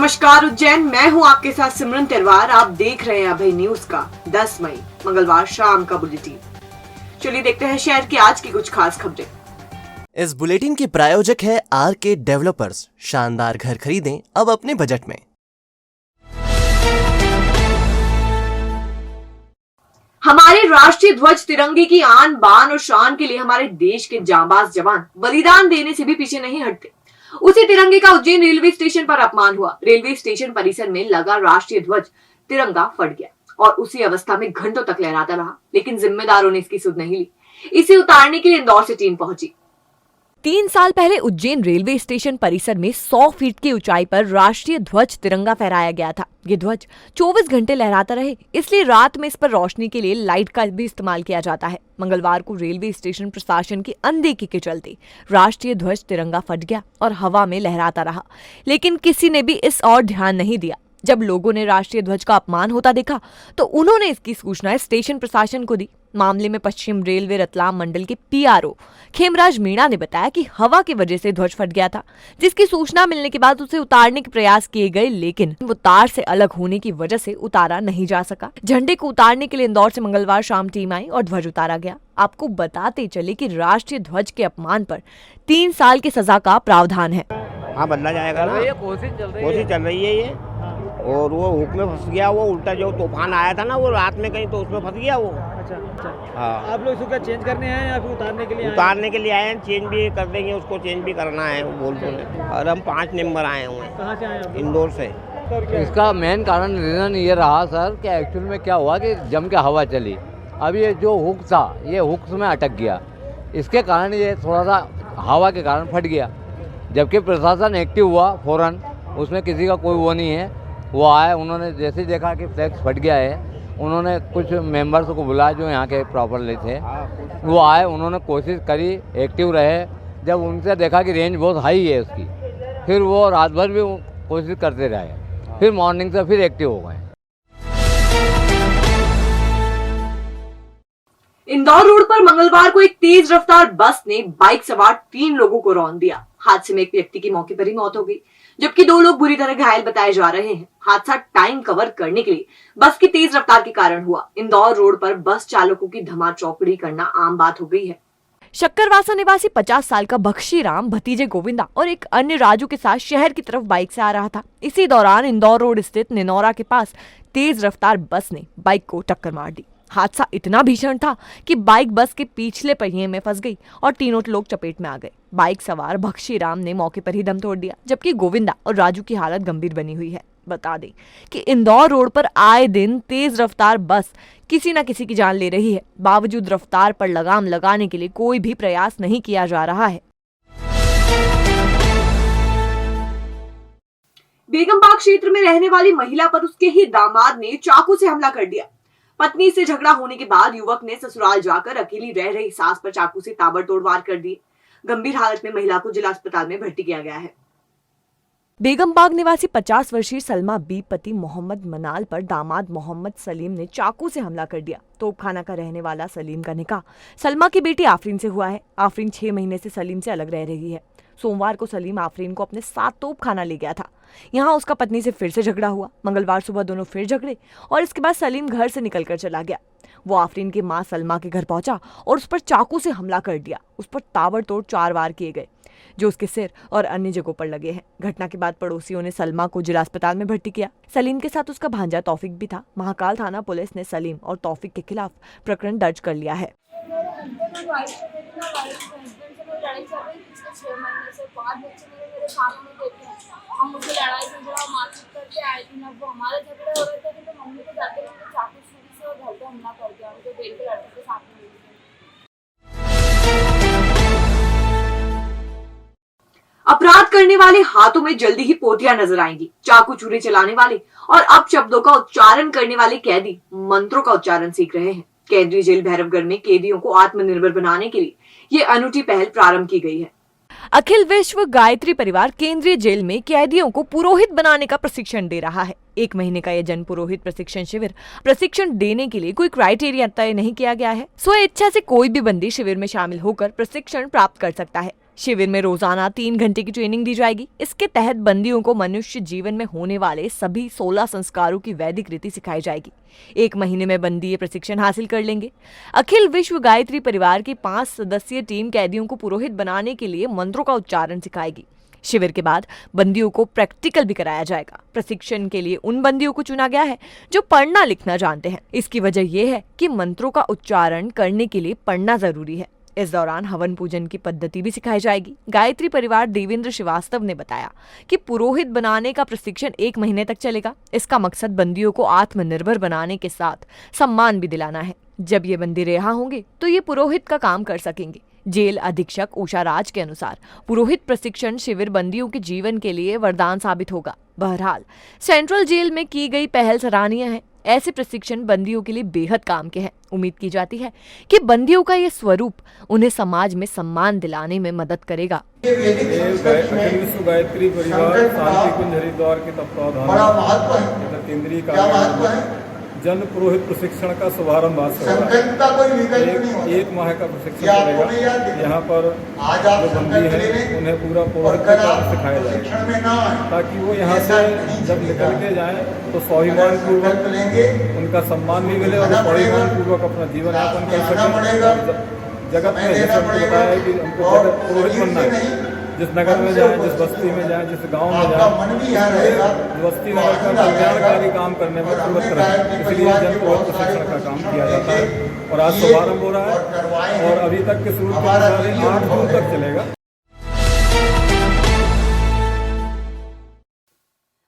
नमस्कार उज्जैन, मैं हूं आपके साथ सिमरन तिरवार। आप देख रहे हैं अभय न्यूज का 10 मई मंगलवार शाम का बुलेटिन। चलिए देखते हैं शहर की आज की कुछ खास खबरें। इस बुलेटिन के प्रायोजक है आरके डेवलपर्स। शानदार घर खरीदें अब अपने बजट में। हमारे राष्ट्रीय ध्वज तिरंगे की आन बान और शान के लिए हमारे देश के जांबाज जवान बलिदान देने से भी पीछे नहीं हटते। उसी तिरंगे का उज्जैन रेलवे स्टेशन पर अपमान हुआ। रेलवे स्टेशन परिसर में लगा राष्ट्रीय ध्वज तिरंगा फट गया और उसी अवस्था में घंटों तक लहराता रहा, लेकिन जिम्मेदारों ने इसकी सुध नहीं ली। इसे उतारने के लिए इंदौर से टीम पहुंची। 3 साल पहले उज्जैन रेलवे स्टेशन परिसर में 100 फीट की ऊंचाई पर राष्ट्रीय ध्वज तिरंगा फहराया गया था। ये ध्वज 24 घंटे लहराता रहे, इसलिए रात में इस पर रोशनी के लिए लाइट का भी इस्तेमाल किया जाता है। मंगलवार को रेलवे स्टेशन प्रशासन की अनदेखी के चलते राष्ट्रीय ध्वज तिरंगा फट गया और हवा में लहराता रहा, लेकिन किसी ने भी इस ओर ध्यान नहीं दिया। जब लोगों ने राष्ट्रीय ध्वज का अपमान होता देखा तो उन्होंने इसकी सूचना स्टेशन प्रशासन को दी। मामले में पश्चिम रेलवे रतलाम मंडल के पीआरओ खेमराज मीणा ने बताया कि हवा की वजह से ध्वज फट गया था, जिसकी सूचना मिलने के बाद उसे उतारने के प्रयास किए गए, लेकिन वो तार से अलग होने की वजह से उतारा नहीं जा सका। झंडे को उतारने के लिए इंदौर से मंगलवार शाम टीम आई और ध्वज उतारा गया। आपको बताते चले कि राष्ट्रीय ध्वज के अपमान पर 3 साल की सजा का प्रावधान है। हाँ, बदला जाएगा ना। कोशिश चल रही है ये। और वो हुक में फंस गया, वो उल्टा जो तूफान आया था ना वो रात में कहीं, तो उसमें फंस गया वो। अच्छा। हाँ। आप लोग इसको क्या चेंज करने आए हैं या फिर उतारने के लिए उतारने के लिए आए हैं। चेंज भी कर देंगे, उसको चेंज भी करना है वो बोलते हैं। और हम 5 नंबर आए हुए हैं। कहाँ से आए हैं? इंदौर से। इसका मेन कारण रीज़न ये रहा सर कि एक्चुअल में क्या हुआ कि जम के हवा चली। अब ये जो हुक था ये हुक्स में अटक गया, इसके कारण ये थोड़ा सा हवा के कारण फट गया। जबकि प्रशासन एक्टिव हुआ फौरन, उसमें किसी का कोई वो नहीं है। वो आए, उन्होंने जैसे ही देखा कि फ्लैक्स फट गया है, उन्होंने कुछ मेंबर्स को बुलाया जो यहाँ के प्रॉपरली थे। वो आए, उन्होंने कोशिश करी, एक्टिव रहे। जब उनसे देखा कि रेंज बहुत हाई है उसकी, फिर वो रात भर भी कोशिश करते रहे। फिर मॉर्निंग से फिर एक्टिव हो गए। इंदौर रोड पर मंगलवार को एक तेज रफ्तार बस ने बाइक सवार 3 लोगों को रौंद दिया। हादसे में एक व्यक्ति की मौके पर ही मौत हो गई, जबकि 2 लोग बुरी तरह घायल बताए जा रहे हैं। हादसा टाइम कवर करने के लिए बस की तेज रफ्तार के कारण हुआ। इंदौर रोड पर बस चालकों की धमाचौकड़ी करना आम बात हो गई है। शक्करवासा निवासी 50 साल का बख्शीराम भतीजे गोविंदा और एक अन्य राजू के साथ शहर की तरफ बाइक से आ रहा था। इसी दौरान इंदौर रोड स्थित निनौरा के पास तेज रफ्तार बस ने बाइक को टक्कर मार दी। हादसा इतना भीषण था कि बाइक बस के पिछले पहिए में फंस गई और तीनों लोग चपेट में आ गए। बाइक सवार बख्शीराम ने मौके पर ही दम तोड़ दिया, जबकि गोविंदा और राजू की हालत गंभीर बनी हुई है। बता दें कि इंदौर रोड पर आए दिन तेज रफ्तार बस किसी न किसी की जान ले रही है। बावजूद रफ्तार पर लगाम लगाने के लिए कोई भी प्रयास नहीं किया जा रहा है। बेगमबाग क्षेत्र में रहने वाली महिला पर उसके ही दामाद ने चाकू से हमला कर दिया। पत्नी से झगड़ा होने के बाद युवक ने ससुराल जाकर अकेली रह रही सास पर चाकू से ताबड़तोड़ वार कर दिए। गंभीर हालत में महिला को जिला अस्पताल में भर्ती किया गया है। बेगमबाग निवासी 50 वर्षीय सलमा बी पति मोहम्मद मनाल पर दामाद मोहम्मद सलीम ने चाकू से हमला कर दिया। तोपखाना का रहने वाला सलीम का निकाह सलमा की बेटी आफरीन से हुआ है। आफरीन 6 महीने से सलीम से अलग रह रही है। सोमवार को सलीम आफरीन को अपने साथ तोपखाना ले गया था। यहाँ उसका पत्नी से फिर से झगड़ा हुआ। मंगलवार सुबह दोनों फिर झगड़े और इसके बाद सलीम घर से निकलकर चला गया। वो आफरीन की मां सलमा के घर पहुंचा और उस पर चाकू से हमला कर दिया। उस पर ताबड़तोड़ 4 वार किए गए, जो उसके सिर और अन्य जगहों पर लगे हैं। घटना के बाद पड़ोसियों ने सलमा को जिला अस्पताल में भर्ती किया। सलीम के साथ उसका भांजा तौफिक भी था। महाकाल थाना पुलिस ने सलीम और तौफिक के खिलाफ प्रकरण दर्ज कर लिया है। हम मुझे लड़ाई झगड़ा मारपीट करके आए थे ना, वो हमारे झगड़े हो रहे थे तो मम्मी को जाते हुए चाकू छुरी से और घर पे हमला कर दिया। उनके बेटे के लड़के के साथ में अपराध करने वाले हाथों में जल्दी ही पोतियां नजर आएंगी। चाकू छुरी चलाने वाले और अब शब्दों का उच्चारण करने वाले कैदी मंत्रों का उच्चारण सीख रहे हैं। केंद्रीय जेल भैरवगढ़ में कैदियों को आत्मनिर्भर बनाने के लिए ये अनूठी पहल प्रारंभ की गई है। अखिल विश्व गायत्री परिवार केंद्रीय जेल में कैदियों को पुरोहित बनाने का प्रशिक्षण दे रहा है। 1 महीने का यह जन पुरोहित प्रशिक्षण शिविर प्रशिक्षण देने के लिए कोई क्राइटेरिया तय नहीं किया गया है। स्वेच्छा से कोई भी बंदी शिविर में शामिल होकर प्रशिक्षण प्राप्त कर सकता है। शिविर में रोजाना 3 घंटे की ट्रेनिंग दी जाएगी। इसके तहत बंदियों को मनुष्य जीवन में होने वाले सभी 16 संस्कारों की वैदिक रीति सिखाई जाएगी। 1 महीने में बंदी ये प्रशिक्षण हासिल कर लेंगे। अखिल विश्व गायत्री परिवार की 5 सदस्यीय टीम कैदियों को पुरोहित बनाने के लिए मंत्रों का उच्चारण सिखाएगी। शिविर के बाद बंदियों को प्रैक्टिकल भी कराया जाएगा। प्रशिक्षण के लिए उन बंदियों को चुना गया है जो पढ़ना लिखना जानते हैं। इसकी वजह यह है कि मंत्रों का उच्चारण करने के लिए पढ़ना जरूरी है। इस दौरान हवन पूजन की पद्धति भी सिखाई जाएगी। गायत्री परिवार देवेंद्र श्रीवास्तव ने बताया कि पुरोहित बनाने का प्रशिक्षण 1 महीने तक चलेगा। इसका मकसद बंदियों को आत्मनिर्भर बनाने के साथ सम्मान भी दिलाना है। जब ये बंदी रिहा होंगे तो ये पुरोहित का काम कर सकेंगे। जेल अधीक्षक उषा राज के अनुसार पुरोहित प्रशिक्षण शिविर बंदियों के जीवन के लिए वरदान साबित होगा। बहरहाल सेंट्रल जेल में की गई पहल सराहनीय है। ऐसे प्रशिक्षण बंदियों के लिए बेहद काम के हैं। उम्मीद की जाती है कि बंदियों का ये स्वरूप उन्हें समाज में सम्मान दिलाने में मदद करेगा। अखिल विश्व गायत्री परिवार शांति कुंज हरिद्वार के तत्वाधान केंद्रीय कार्यालय जन पुरोहित प्रशिक्षण का शुभारंभ आज से होगा। एक माह का प्रशिक्षण चलेगा। यहाँ पर जो बंदी है उन्हें पूरा पुरोहित का काम सिखाया जाएगा ताकि वो यहाँ से जब निकल के जाएं तो स्वाभिमान पूर्वक उनका सम्मान भी मिले और स्वाभिमान पूर्वक अपना जीवन यापन कर सकें। जगत में जैसे हमको बताया है कि हमको पुरोहित बनना है। जिस नगर में जाए, जिस बस्ती में जाए, जिस गांव में जाए, बस्ती नगर का कल्याणकारी काम करने में पूरक रहे, इसलिए जन पुरोहित प्रशिक्षण का काम किया जाता है। और आज शुभारंभ हो रहा है और अभी तक के शुरू के 8 जून तक चलेगा।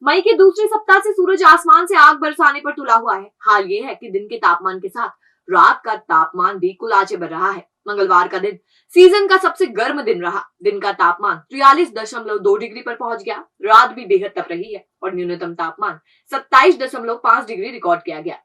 मई के दूसरे सप्ताह से सूरज आसमान से आग बरसाने पर तुला हुआ है। हाल ये है कि दिन के तापमान के साथ रात का तापमान भी कुलाचे बढ़ रहा है। मंगलवार का दिन सीजन का सबसे गर्म दिन रहा। दिन का तापमान 43.2 डिग्री पर पहुंच गया। रात भी बेहद तप रही है और न्यूनतम तापमान 27.5 डिग्री रिकॉर्ड किया गया।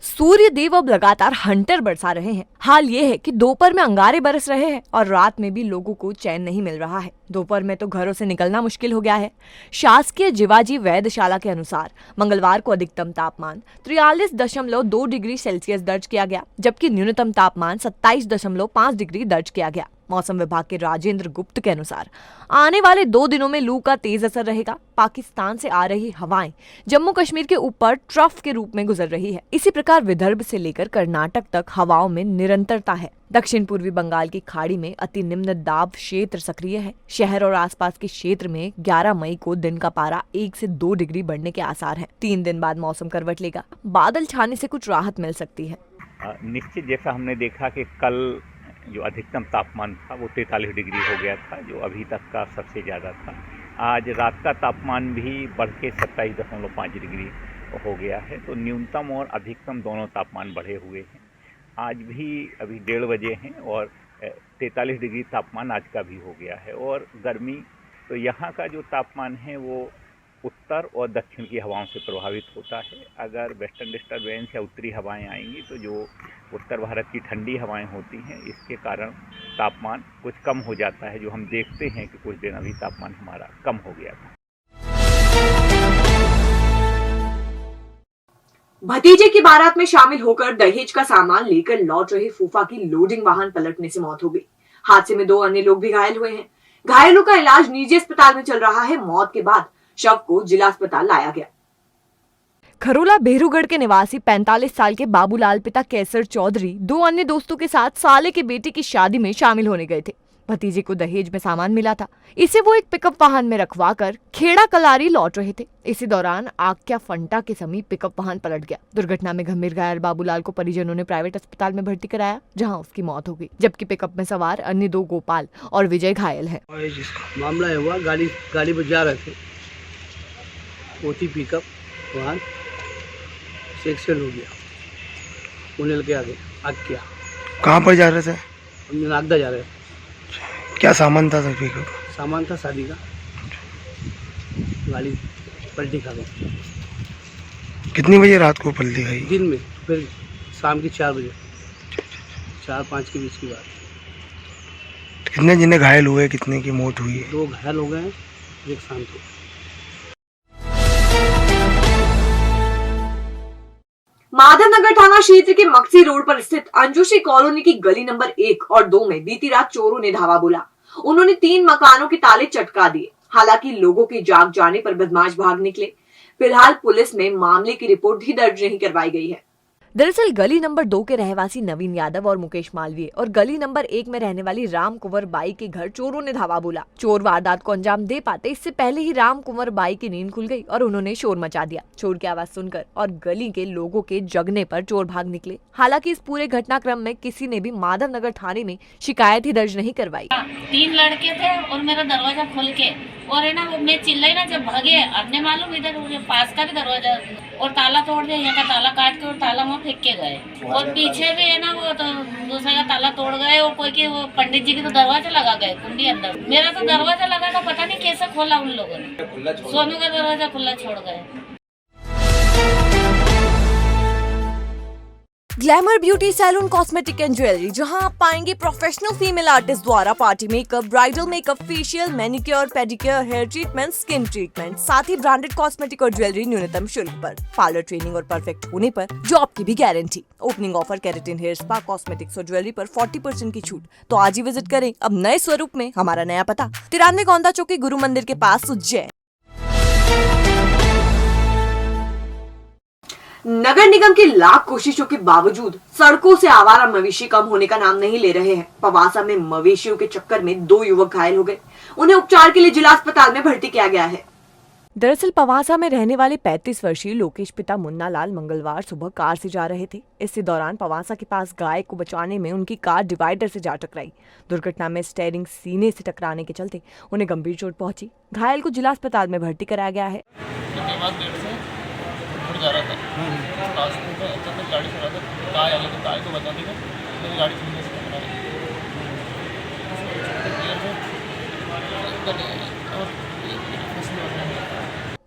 सूर्य देव अब लगातार हंटर बरसा रहे हैं। हाल ये है कि दोपहर में अंगारे बरस रहे हैं और रात में भी लोगों को चैन नहीं मिल रहा है। दोपहर में तो घरों से निकलना मुश्किल हो गया है। शासकीय जिवाजी वैधशाला के अनुसार मंगलवार को अधिकतम तापमान 43.2 डिग्री सेल्सियस दर्ज किया गया, जबकि न्यूनतम तापमान 27.5 डिग्री दर्ज किया गया। मौसम विभाग के राजेंद्र गुप्त के अनुसार आने वाले 2 दिनों में लू का तेज असर रहेगा। पाकिस्तान से आ रही हवाएं जम्मू कश्मीर के ऊपर ट्रफ के रूप में गुजर रही है। इसी प्रकार विदर्भ से लेकर कर्नाटक तक हवाओं में निरंतरता है। दक्षिण पूर्वी बंगाल की खाड़ी में अति निम्न दाब क्षेत्र सक्रिय है। शहर और आसपास के क्षेत्र में 11 मई को दिन का पारा 1 से 2 डिग्री बढ़ने के आसार हैं। 3 दिन बाद मौसम करवट लेगा। बादल छाने से कुछ राहत मिल सकती है। निश्चित जैसा हमने देखा कि कल जो अधिकतम तापमान था वो 43 डिग्री हो गया था, जो अभी तक का सबसे ज़्यादा था। आज रात का तापमान भी बढ़ के 27.5 डिग्री हो गया है। तो न्यूनतम और अधिकतम दोनों तापमान बढ़े हुए हैं। आज भी अभी 1:30 बजे हैं और 43 डिग्री तापमान आज का भी हो गया है। और गर्मी तो यहाँ का जो तापमान है वो उत्तर और दक्षिण की हवाओं से प्रभावित होता है। अगर वेस्टर्न डिस्टर्बेंस या उत्तरी हवाएं आएंगी तो जो उत्तर भारत की ठंडी हवाएं होती हैं इसके कारण तापमान कुछ कम हो जाता है, जो हम देखते हैं कि कुछ दिन अभी तापमान हमारा कम हो गया था। भतीजे की बारात में शामिल होकर दहेज का सामान लेकर लौट रहे फूफा की लोडिंग वाहन पलटने से मौत हो गई। हादसे में 2 अन्य लोग भी घायल हुए हैं। घायलों का इलाज निजी अस्पताल में चल रहा है। मौत के बाद शव को जिला अस्पताल लाया गया। खरोला बेरूगढ़ के निवासी 45 साल के बाबूलाल पिता केसर चौधरी 2 अन्य दोस्तों के साथ साले के बेटे की शादी में शामिल होने गए थे। भतीजे को दहेज में सामान मिला था। इसे वो एक पिकअप वाहन में रखवाकर खेड़ा कलारी लौट रहे थे। इसी दौरान आक्या फंटा के समीप पिकअप वाहन पलट गया। दुर्घटना में गंभीर घायल बाबूलाल को परिजनों ने प्राइवेट अस्पताल में भर्ती कराया, जहां उसकी मौत हो गई, जबकि पिकअप में सवार अन्य 2 गोपाल और विजय घायल हैं। मामला है हुआ गाड़ी पर जा रहे थे, मोती पिकअप वाहन से एक्सीडेंट हो गया। उन्हें के आगे आग किया। कहाँ पर जा रहे थे? हम नागदा जा रहे थे। क्या सामान था सर? पिकअप सामान था शादी का। गाड़ी पलटी खा गई। कितनी बजे रात को पलटी खाई? दिन में, फिर शाम की 4 बजे, 4-5 के बीच की बात। कितने जिन्हें घायल हुए, कितने की मौत हुई है? 2 घायल हो गए हैं, एक शांत हो। माधवनगर थाना क्षेत्र के मक्सी रोड पर स्थित अंजुशी कॉलोनी की गली नंबर 1 और 2 में बीती रात चोरों ने धावा बोला उन्होंने 3 मकानों के ताले चटका दिए। हालांकि लोगों के जाग जाने पर बदमाश भाग निकले। फिलहाल पुलिस में मामले की रिपोर्ट भी दर्ज नहीं करवाई गई है। दरअसल गली नंबर 2 के रहवासी नवीन यादव और मुकेश मालवीय और गली नंबर 1 में रहने वाली राम कुंवर बाई के घर चोरों ने धावा बोला। चोर वारदात को अंजाम दे पाते इससे पहले ही राम कुंवर बाई की नींद खुल गई और उन्होंने शोर मचा दिया। चोर की आवाज सुनकर और गली के लोगों के जगने पर चोर भाग निकले। हालांकि इस पूरे घटनाक्रम में किसी ने भी माधव नगर थाने में शिकायत ही दर्ज नहीं करवाई। 3 लड़के थे और मेरा दरवाजा खोल के और है ना मैं चिल्लाई ना, जब भागे अपने मालूम इधर पास का भी दरवाजा और ताला तोड़ दिया, यहाँ का ताला काट के और ताला वहाँ फेंक के गए और पीछे भी है ना वो तो दूसरे का ताला तोड़ गए और कोई के वो पंडित जी की तो दरवाजा लगा गए कुंडी अंदर। मेरा तो दरवाजा लगा था, पता नहीं कैसे खोला उन लोगों ने, सोनू का दरवाजा खुला छोड़ गए। Glamour beauty salon cosmetic and jewellery, जहां आप पाएंगे प्रोफेशनल फीमेल आर्टिस्ट द्वारा party makeup, bridal makeup, facial, manicure, pedicure, hair treatment, skin treatment, साथ ही ब्रांडेड कॉस्मेटिक और ज्वेलरी न्यूनतम शुल्क पर। पार्लर ट्रेनिंग और परफेक्ट होने पर जॉब की भी guarantee. Opening offer keratin hair spa, cosmetics और ज्वेलरी पर 40% की छूट। तो आज ही विजिट करें अब नए स्वरूप में। हमारा नया पता 93 गोंदा चौकी, गुरु मंदिर के पास, उज्जैन। नगर निगम की लाख कोशिशों के बावजूद सड़कों से आवारा मवेशी कम होने का नाम नहीं ले रहे हैं। पवासा में मवेशियों के चक्कर में 2 युवक घायल हो गए। उन्हें उपचार के लिए जिला अस्पताल में भर्ती किया गया है। दरअसल पवासा में रहने वाले 35 वर्षीय लोकेश पिता मुन्ना लाल मंगलवार सुबह कार से जा रहे थे। इसी दौरान पवासा के पास गाय को बचाने में उनकी कार डिवाइडर से जा टकराई। दुर्घटना में स्टीयरिंग सीने से टकराने के चलते उन्हें गंभीर चोट पहुंची। घायल को जिला अस्पताल में भर्ती कराया गया है। जा रहा था रास्ते में अचानक गाड़ी चला था, गाय आई तो गाय को बचाने का मेरी गाड़ी खुलने से टकरा गई।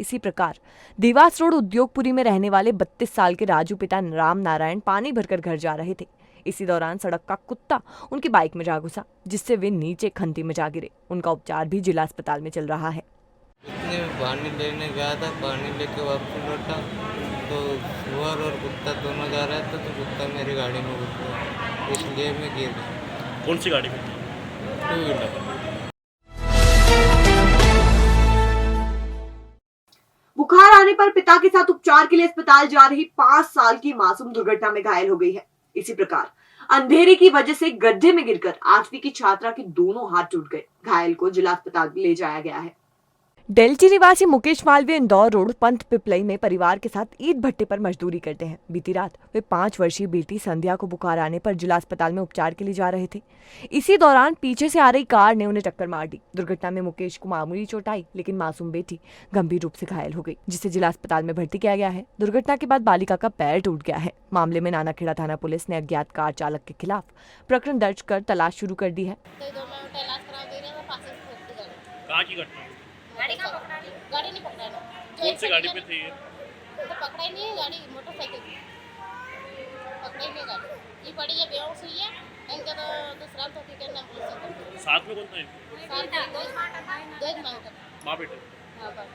इसी प्रकार देवास रोड उद्योगपुरी में रहने वाले 32 साल के राजू पिता राम नारायण पानी भरकर घर जा रहे थे। इसी दौरान सड़क का कुत्ता उनकी बाइक में जा घुसा, जिससे वे नीचे खंती में जा गिरे। उनका उपचार भी जिला अस्पताल में चल रहा है। पानी लेने गया था, पानी लेके वापस लौटा तो सुअर और कुत्ता दोनों जा रहे थे, तो कुत्ता मेरी गाड़ी में घुस गया, इसलिए मैं गिर गया। कौन सी गाड़ी में? 2 व्हीलर। बुखार आने पर पिता के साथ उपचार के लिए अस्पताल जा रही 5 साल की मासूम दुर्घटना में घायल हो गई है। इसी प्रकार अंधेरे की वजह से गड्ढे में गिरकर 8वीं की छात्रा के दोनों हाथ टूट गए। घायल को जिला अस्पताल ले जाया गया है। डेल्ची निवासी मुकेश मालवीय इंदौर रोड पंत पिपलई में परिवार के साथ ईंट भट्टे पर मजदूरी करते हैं। बीती रात वे 5 वर्षीय बेटी संध्या को बुखार आने पर जिला अस्पताल में उपचार के लिए जा रहे थे। इसी दौरान पीछे से आ रही कार ने उन्हें टक्कर मार दी। दुर्घटना में मुकेश को मामूली चोट आई, लेकिन मासूम बेटी गंभीर रूप से घायल हो गई, जिसे जिला अस्पताल में भर्ती किया गया है। दुर्घटना के बाद बालिका का पैर टूट गया है। मामले में नानाखेड़ा थाना पुलिस ने अज्ञात कार चालक के खिलाफ प्रकरण दर्ज कर तलाश शुरू कर दी है। गाड़ी नहीं पकड़ा। कौन सी गाड़ी पे थे ये? तो पकड़ा ही नहीं है गाड़ी, मोटरसाइकिल पकड़ा ही नहीं गाड़ी। ये बड़ी है, बेहोश हुई है, इनका तो दूसरा तो ठीक है ना पुलिस। साथ में कौन था? साथ में दो माँ बेटे। हां बस।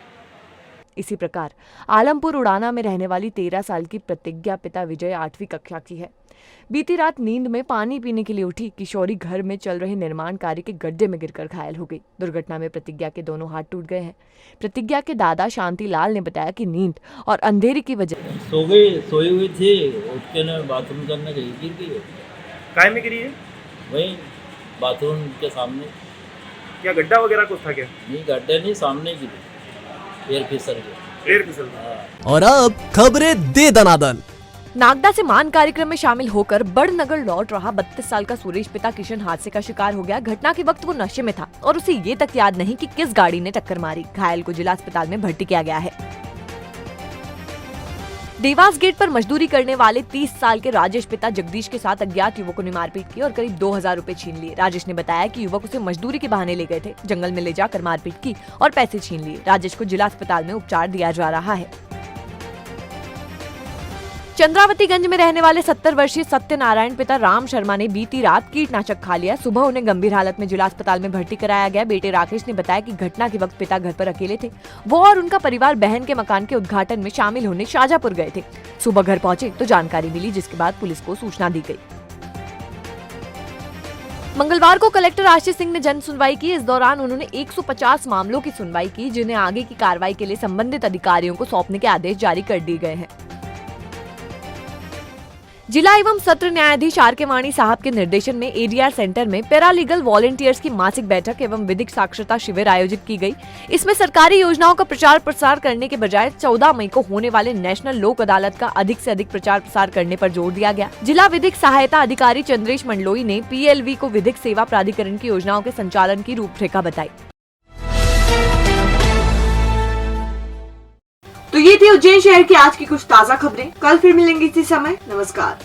इसी प्रकार आलमपुर उड़ाना में रहने वाली 13 साल की प्रतिज्ञा पिता विजय 8वीं कक्षा की है। बीती रात नींद में पानी पीने के लिए उठी किशोरी घर में चल रहे निर्माण कार्य के गड्ढे में गिरकर घायल हो गई। दुर्घटना में प्रतिज्ञा के दोनों हाथ टूट गए हैं। प्रतिज्ञा के दादा शांति लाल ने बताया कि नींद और अंधेरे की वजह सोई हुई थी, उठ के ना बाथरूम करने गई, गिर गई। काय में गिरी है? वही बाथरूम के सामने। क्या गड्ढा वगैरह कुछ था क्या? नहीं, गड्ढा नहीं, सामने गिरी, पैर फिसल गया। पैर फिसल गया। और अब खबरें दे दनादन। नागदा से मान कार्यक्रम में शामिल होकर बड़नगर लौट रहा 32 साल का सुरेश पिता किशन हादसे का शिकार हो गया। घटना के वक्त वो नशे में था और उसे ये तक याद नहीं कि किस गाड़ी ने टक्कर मारी। घायल को जिला अस्पताल में भर्ती किया गया है। देवास गेट पर मजदूरी करने वाले 30 साल के राजेश पिता जगदीश के साथ अज्ञात युवकों ने मारपीट की और करीब 2000 रुपए छीन लिए। राजेश ने बताया कि युवक उसे मजदूरी के बहाने ले गए थे, जंगल में ले जाकर मारपीट की और पैसे छीन लिए। राजेश को जिला अस्पताल में उपचार दिया जा रहा है। चंद्रावतीगंज में रहने वाले 70 वर्षीय सत्यनारायण पिता राम शर्मा ने बीती रात कीटनाशक खा लिया। सुबह उन्हें गंभीर हालत में जिला अस्पताल में भर्ती कराया गया। बेटे राकेश ने बताया कि घटना के वक्त पिता घर पर अकेले थे। वो और उनका परिवार बहन के मकान के उद्घाटन में शामिल होने शाजापुर गए थे। सुबह घर पहुंचे तो जानकारी मिली, जिसके बाद पुलिस को सूचना दी गई। मंगलवार को कलेक्टर आशीष सिंह ने जन सुनवाई की। इस दौरान उन्होंने 150 मामलों की सुनवाई की, जिन्हें आगे की कार्रवाई के लिए संबंधित अधिकारियों को सौंपने के आदेश जारी कर दिए गए हैं। जिला एवं सत्र न्यायाधीश आर.के. वाणी साहब के निर्देशन में एडीआर सेंटर में पैरालीगल वॉलंटियर्स की मासिक बैठक एवं विधिक साक्षरता शिविर आयोजित की गई। इसमें सरकारी योजनाओं का प्रचार प्रसार करने के बजाय 14 मई को होने वाले नेशनल लोक अदालत का अधिक से अधिक प्रचार प्रसार करने पर जोर दिया गया। जिला विधिक सहायता अधिकारी चंद्रेश मंडलोई ने पीएलवी को विधिक सेवा प्राधिकरण की योजनाओं के संचालन की रूपरेखा बताई। तो ये थी उज्जैन शहर की आज की कुछ ताजा खबरें। कल फिर मिलेंगे इसी समय। नमस्कार।